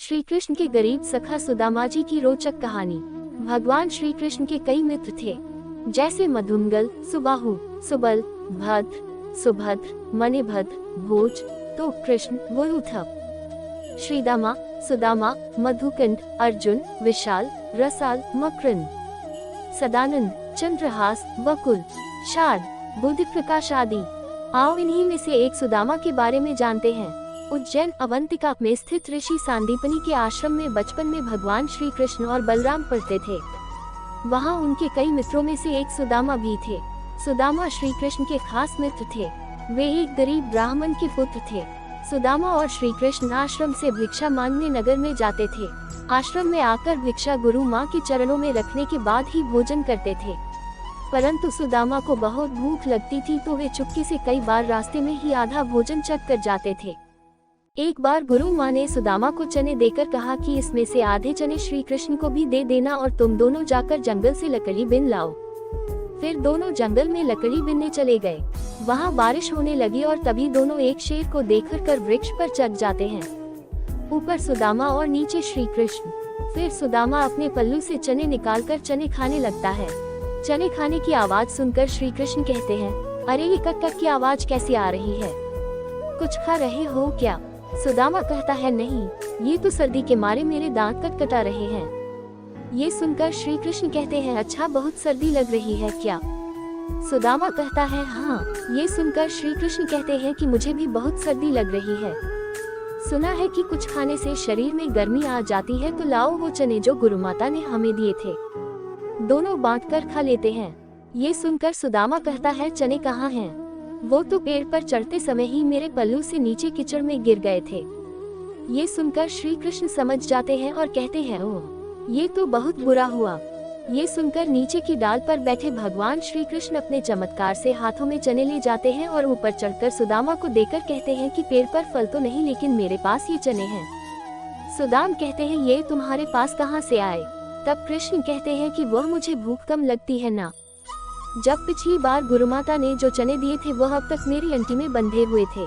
श्री कृष्ण के गरीब सखा सुदामा जी की रोचक कहानी। भगवान श्री कृष्ण के कई मित्र थे, जैसे मधुमंगल, सुबाहु, सुबल, भद्र, सुभद्र, मणिभद्र, भोज, तो कृष्ण, वरुथप, श्रीदामा, सुदामा, मधुकंड, अर्जुन, विशाल, रसाल, मकरंद, सदानंद, चंद्रहास, वकुल, शाद, बुद्धि प्रकाश आदि। आओ इन्हीं में से एक सुदामा के बारे में जानते हैं। उज्जैन अवंतिका में स्थित ऋषि सांदीपनि के आश्रम में बचपन में भगवान श्री कृष्ण और बलराम पढ़ते थे। वहाँ उनके कई मित्रों में से एक सुदामा भी थे। सुदामा श्री कृष्ण के खास मित्र थे। वे एक गरीब ब्राह्मण के पुत्र थे। सुदामा और श्री कृष्ण आश्रम से भिक्षा मांगने नगर में जाते थे। आश्रम में आकर भिक्षा गुरु माँ के चरणों में रखने के बाद ही भोजन करते थे। परंतु सुदामा को बहुत भूख लगती थी, तो वे चुपके से कई बार रास्ते में ही आधा भोजन चख कर जाते थे। एक बार गुरु माँ ने सुदामा को चने देकर कहा कि इसमें से आधे चने श्री कृष्ण को भी दे देना और तुम दोनों जाकर जंगल से लकड़ी बिन लाओ। फिर दोनों जंगल में लकड़ी बिनने चले गए। वहाँ बारिश होने लगी और तभी दोनों एक शेर को देखकर वृक्ष पर चढ़ जाते हैं। ऊपर सुदामा और नीचे श्री कृष्ण। फिर सुदामा अपने पल्लू से चने निकालकर चने खाने लगता है। चने खाने की आवाज सुनकर श्री कृष्ण कहते हैं, अरे ये कक कक की आवाज कैसी आ रही है? कुछ खा रहे हो क्या? सुदामा कहता है, नहीं, ये तो सर्दी के मारे मेरे दांत कटकटा रहे हैं। ये सुनकर श्री कृष्ण कहते हैं, अच्छा, बहुत सर्दी लग रही है क्या? सुदामा कहता है, हाँ। ये सुनकर श्री कृष्ण कहते हैं कि मुझे भी बहुत सर्दी लग रही है। सुना है कि कुछ खाने से शरीर में गर्मी आ जाती है, तो लाओ वो चने जो गुरु माता ने हमें दिए थे, दोनों बांटकर खा लेते हैं। ये सुनकर सुदामा कहता है, चने कहाँ हैं? वो तो पेड़ पर चढ़ते समय ही मेरे पल्लू से नीचे कीचड़ में गिर गए थे। ये सुनकर श्री कृष्ण समझ जाते हैं और कहते हैं, ओह, ये तो बहुत बुरा हुआ। ये सुनकर नीचे की डाल पर बैठे भगवान श्री कृष्ण अपने चमत्कार से हाथों में चने ले जाते हैं और ऊपर चढ़कर सुदामा को देकर कहते हैं कि पेड़ पर फल तो नहीं, लेकिन मेरे पास ये चने हैं। सुदाम कहते हैं, ये तुम्हारे पास कहाँ से आए? तब कृष्ण कहते हैं कि वह मुझे भूख कम लगती है ना। जब पिछली बार गुरुमाता ने जो चने दिए थे वह अब तक मेरी अंटी में बंधे हुए थे,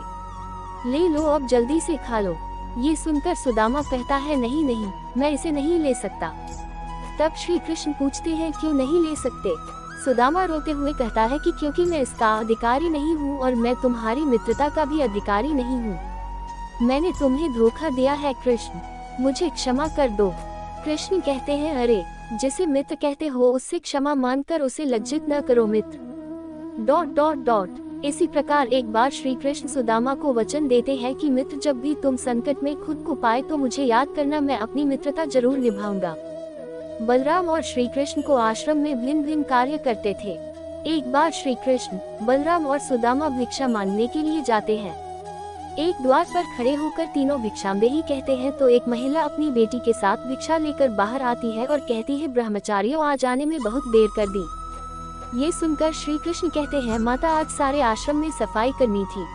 ले लो, अब जल्दी से खा लो। ये सुनकर सुदामा कहता है, नहीं नहीं, मैं इसे नहीं ले सकता। तब श्री कृष्ण पूछते हैं, क्यों नहीं ले सकते? सुदामा रोते हुए कहता है कि क्योंकि मैं इसका अधिकारी नहीं हूँ और मैं तुम्हारी मित्रता का भी अधिकारी नहीं हूँ। मैंने तुम्हें धोखा दिया है कृष्ण, मुझे क्षमा कर दो। कृष्ण कहते हैं, अरे, जिसे मित्र कहते हो उससे क्षमा मांगकर उसे लज्जित न करो मित्र। इसी प्रकार एक बार श्री कृष्ण सुदामा को वचन देते हैं कि मित्र, जब भी तुम संकट में खुद को पाए तो मुझे याद करना, मैं अपनी मित्रता जरूर निभाऊंगा। बलराम और श्री कृष्ण को आश्रम में भिन्न भिन्न कार्य करते थे। एक बार श्री कृष्ण, बलराम और सुदामा भिक्षा मांगने के लिए जाते हैं। एक द्वार पर खड़े होकर तीनों भिक्षाम्देही कहते हैं, तो एक महिला अपनी बेटी के साथ भिक्षा लेकर बाहर आती है और कहती है, ब्रह्मचारियों, आज आने में बहुत देर कर दी। ये सुनकर श्री कृष्ण कहते हैं, माता, आज सारे आश्रम में सफाई करनी थी,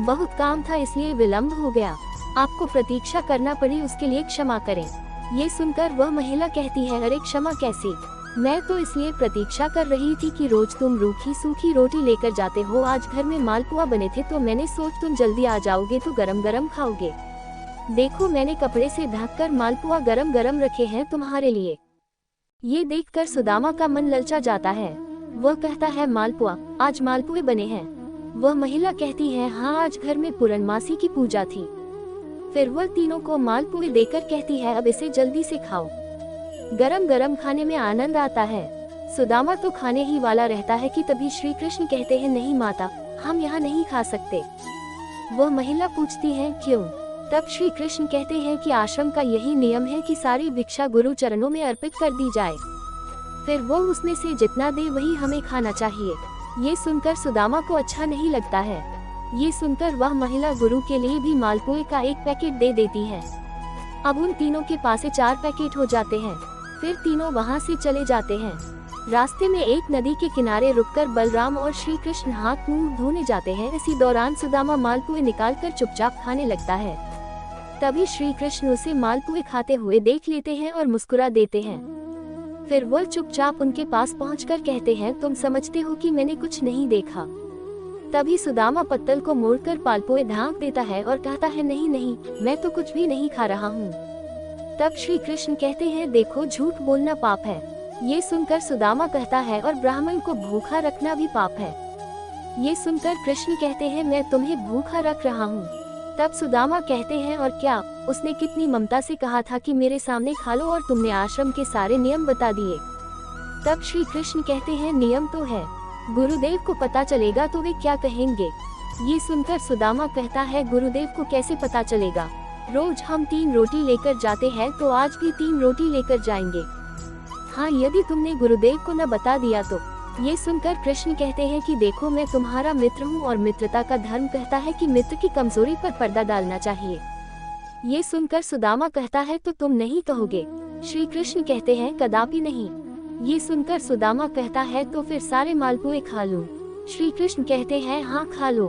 बहुत काम था, इसलिए विलम्ब हो गया। आपको प्रतीक्षा करना पड़ी, उसके लिए क्षमा करें। ये सुनकर वह महिला कहती है, अरे क्षमा कैसी? मैं तो इसलिए प्रतीक्षा कर रही थी कि रोज तुम रूखी सूखी रोटी लेकर जाते हो। आज घर में मालपुआ बने थे तो मैंने सोच तुम जल्दी आ जाओगे तो गरम गरम खाओगे। देखो, मैंने कपड़े से ढककर मालपुआ गरम गरम रखे हैं तुम्हारे लिए। ये देखकर सुदामा का मन ललचा जाता है। वह कहता है, मालपुआ? आज मालपुए बने हैं? वह महिला कहती है, हाँ, आज घर में पूर्णमासी की पूजा थी। फिर वह तीनों को मालपुए देकर कहती है, अब इसे जल्दी से खाओ, गरम गरम खाने में आनंद आता है। सुदामा तो खाने ही वाला रहता है कि तभी श्री कृष्ण कहते हैं, नहीं माता, हम यहाँ नहीं खा सकते। वह महिला पूछती है, क्यों? तब श्री कृष्ण कहते हैं कि आश्रम का यही नियम है कि सारी भिक्षा गुरु चरणों में अर्पित कर दी जाए, फिर वो उसमें से जितना दे वही हमें खाना चाहिए। ये सुनकर सुदामा को अच्छा नहीं लगता है। ये सुनकर वह महिला गुरु के लिए भी मालपुए का एक पैकेट दे देती है। अब उन तीनों के पास 4 पैकेट हो जाते हैं। फिर तीनों वहाँ से चले जाते हैं। रास्ते में एक नदी के किनारे रुककर बलराम और श्री कृष्ण हाथ मुंह धोने जाते हैं। इसी दौरान सुदामा मालपुए निकालकर चुपचाप खाने लगता है। तभी श्री कृष्ण उसे मालपुए खाते हुए देख लेते हैं और मुस्कुरा देते हैं। फिर वह चुपचाप उनके पास पहुंचकर कहते हैं, तुम समझते हो कि मैंने कुछ नहीं देखा। तभी सुदामा पत्तल को मोड़कर मालपुए ढांक देता है और कहता है, नहीं नहीं, मैं तो कुछ भी नहीं खा रहा हूँ। तब श्री कृष्ण कहते हैं, देखो झूठ बोलना पाप है। ये सुनकर सुदामा कहता है, और ब्राह्मण को भूखा रखना भी पाप है। ये सुनकर कृष्ण कहते हैं, मैं तुम्हें भूखा रख रहा हूँ। तब सुदामा कहते हैं, और क्या, उसने कितनी ममता से कहा था कि मेरे सामने खा लो, और तुमने आश्रम के सारे नियम बता दिए। तब श्री कृष्ण कहते हैं, नियम तो है, गुरुदेव को पता चलेगा तो वे क्या कहेंगे। ये सुनकर सुदामा कहता है, गुरुदेव को कैसे पता चलेगा, रोज हम 3 रोटी लेकर जाते हैं, तो आज भी 3 रोटी लेकर जाएंगे। हाँ, यदि तुमने गुरुदेव को न बता दिया तो। ये सुनकर कृष्ण कहते हैं कि देखो, मैं तुम्हारा मित्र हूँ, और मित्रता का धर्म कहता है कि मित्र की कमजोरी पर पर्दा डालना चाहिए। ये सुनकर सुदामा कहता है, तो तुम नहीं कहोगे। श्री कृष्ण कहते हैं, कदापि नहीं। ये सुनकर सुदामा कहता है, तो फिर सारे मालपुए खा लूं। श्री कृष्ण कहते हैं, हाँ खा लो।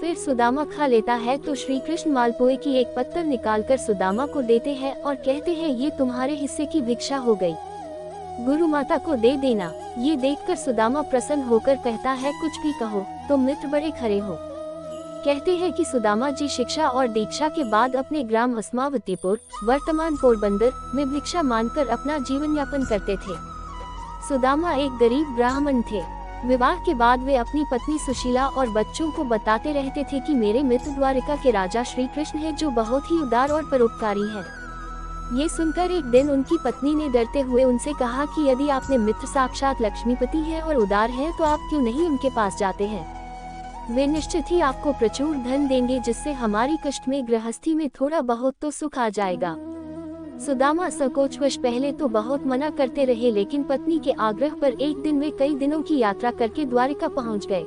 फिर सुदामा खा लेता है, तो श्री कृष्ण मालपुए की एक पत्तल निकालकर सुदामा को देते हैं और कहते हैं, ये तुम्हारे हिस्से की भिक्षा हो गई, गुरु माता को दे देना। ये देखकर सुदामा प्रसन्न होकर कहता है, कुछ भी कहो, तुम मित्र बड़े खरे हो। कहते हैं कि सुदामा जी शिक्षा और दीक्षा के बाद अपने ग्राम अस्मावतीपुर, वर्तमान पोरबंदर में भिक्षा मांगकर अपना जीवन यापन करते थे। सुदामा एक गरीब ब्राह्मण थे। विवाह के बाद वे अपनी पत्नी सुशीला और बच्चों को बताते रहते थे कि मेरे मित्र द्वारिका के राजा श्री कृष्ण है, जो बहुत ही उदार और परोपकारी है। ये सुनकर एक दिन उनकी पत्नी ने डरते हुए उनसे कहा कि यदि आपने मित्र साक्षात लक्ष्मीपति हैं और उदार हैं, तो आप क्यों नहीं उनके पास जाते हैं। वे निश्चित ही आपको प्रचुर धन देंगे, जिससे हमारी कष्ट में गृहस्थी में थोड़ा बहुत तो सुख आ जाएगा। सुदामा संकोचवश पहले तो बहुत मना करते रहे, लेकिन पत्नी के आग्रह पर एक दिन वे कई दिनों की यात्रा करके द्वारिका पहुंच गए।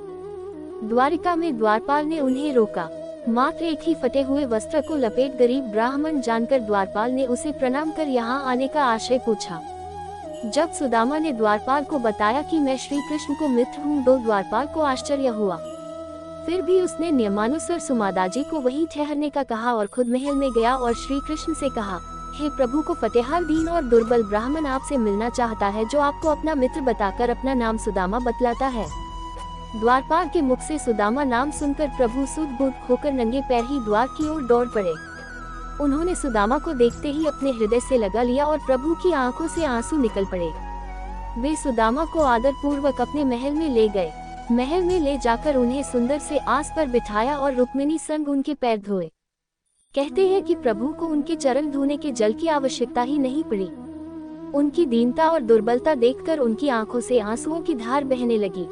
द्वारिका में द्वारपाल ने उन्हें रोका। मात्र एक ही फटे हुए वस्त्र को लपेट गरीब ब्राह्मण जानकर द्वारपाल ने उसे प्रणाम कर यहाँ आने का आशय पूछा। जब सुदामा ने द्वारपाल को बताया कि मैं श्री कृष्ण को मित्र हूँ, तो द्वारपाल को आश्चर्य हुआ। फिर भी उसने नियमानुसार सुमादाजी को वहीं ठहरने का कहा और खुद महल में गया और श्री कृष्ण से कहा, हे प्रभु को फतेहाल दीन और दुर्बल ब्राह्मण आपसे मिलना चाहता है, जो आपको अपना मित्र बताकर अपना नाम सुदामा बतलाता है। द्वारपाल के मुख से सुदामा नाम सुनकर प्रभु सुध-बुध होकर नंगे पैर ही द्वार की ओर दौड़ पड़े। उन्होंने सुदामा को देखते ही अपने हृदय से लगा लिया और प्रभु की आंखों से आंसू निकल पड़े। वे सुदामा को आदर पूर्वक अपने महल में ले गए। महल में ले जाकर उन्हें सुंदर से आस पर बिठाया और रुक्मिणी संग उनके पैर धोए। कहते हैं कि प्रभु को उनके चरण धोने के जल की आवश्यकता ही नहीं पड़ी। उनकी दीनता और दुर्बलता देखकर उनकी आंखों से आंसुओं की धार बहने लगी।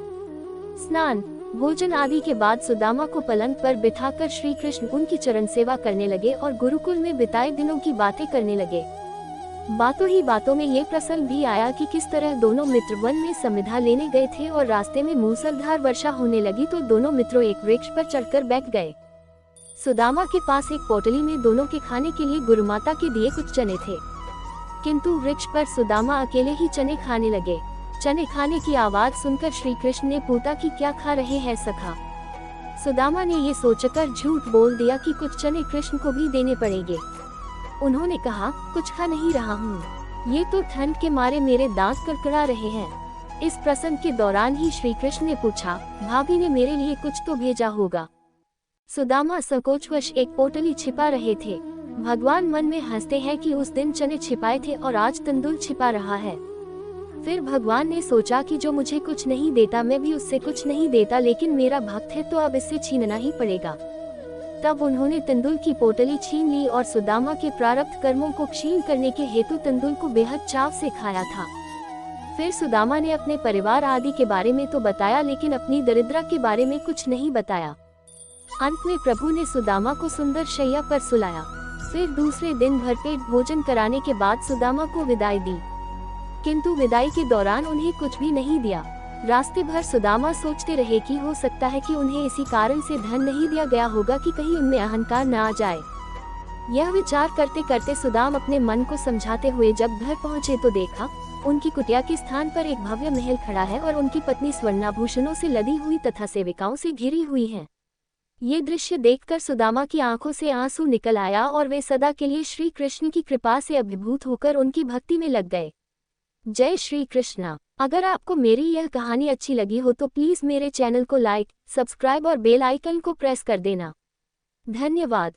स्नान, भोजन आदि के बाद सुदामा को पलंग पर बिठाकर श्री कृष्ण उनकी चरण सेवा करने लगे और गुरुकुल में बिताए दिनों की बातें करने लगे। बातों ही बातों में ये प्रसंग भी आया कि किस तरह दोनों मित्र वन में समिधा लेने गए थे और रास्ते में मूसलधार वर्षा होने लगी, तो दोनों मित्रों एक वृक्ष पर चढ़कर बैठ गए। सुदामा के पास एक पोटली में दोनों के खाने के लिए गुरुमाता के दिए कुछ चने थे, किंतु वृक्ष पर सुदामा अकेले ही चने खाने लगे। चने खाने की आवाज सुनकर श्री कृष्ण ने पूछा कि क्या खा रहे हैं सखा। सुदामा ने ये सोचकर झूठ बोल दिया कि कुछ चने कृष्ण को भी देने पड़ेंगे। उन्होंने कहा, कुछ खा नहीं रहा हूँ, ये तो ठंड के मारे मेरे दांत कड़कड़ा रहे हैं। इस प्रसंग के दौरान ही श्री कृष्ण ने पूछा, भाभी ने मेरे लिए कुछ तो भेजा होगा। सुदामा संकोचवश एक पोटली छिपा रहे थे। भगवान मन में हंसते हैं कि उस दिन चने छिपाए थे और आज तंदुल छिपा रहा है। फिर भगवान ने सोचा कि जो मुझे कुछ नहीं देता मैं भी उससे कुछ नहीं देता, लेकिन मेरा भक्त है तो अब इससे छीनना ही पड़ेगा। तब उन्होंने तंदुल की पोटली छीन ली और सुदामा के प्रारब्ध कर्मों को क्षीण करने के हेतु तंदुल को बेहद चाव से खाया था। फिर सुदामा ने अपने परिवार आदि के बारे में तो बताया, लेकिन अपनी दरिद्रता के बारे में कुछ नहीं बताया। अंत में प्रभु ने सुदामा को सुंदर शैया पर सुलाया। फिर दूसरे दिन भरपेट भोजन कराने के बाद सुदामा को विदाई दी, किंतु विदाई के दौरान उन्हें कुछ भी नहीं दिया। रास्ते भर सुदामा सोचते रहे कि हो सकता है कि उन्हें इसी कारण से धन नहीं दिया गया होगा कि कहीं उनमें अहंकार न आ जाए। यह विचार करते करते सुदाम अपने मन को समझाते हुए जब घर पहुँचे तो देखा उनकी कुटिया के स्थान पर एक भव्य महल खड़ा है और उनकी पत्नी स्वर्णाभूषणों से लदी हुई तथा सेविकाओं से घिरी हुई है। ये दृश्य देखकर सुदामा की आंखों से आंसू निकल आया और वे सदा के लिए श्री कृष्ण की कृपा से अभिभूत होकर उनकी भक्ति में लग गए। जय श्री कृष्णा। अगर आपको मेरी यह कहानी अच्छी लगी हो तो प्लीज मेरे चैनल को लाइक, सब्सक्राइब और बेल आइकन को प्रेस कर देना। धन्यवाद।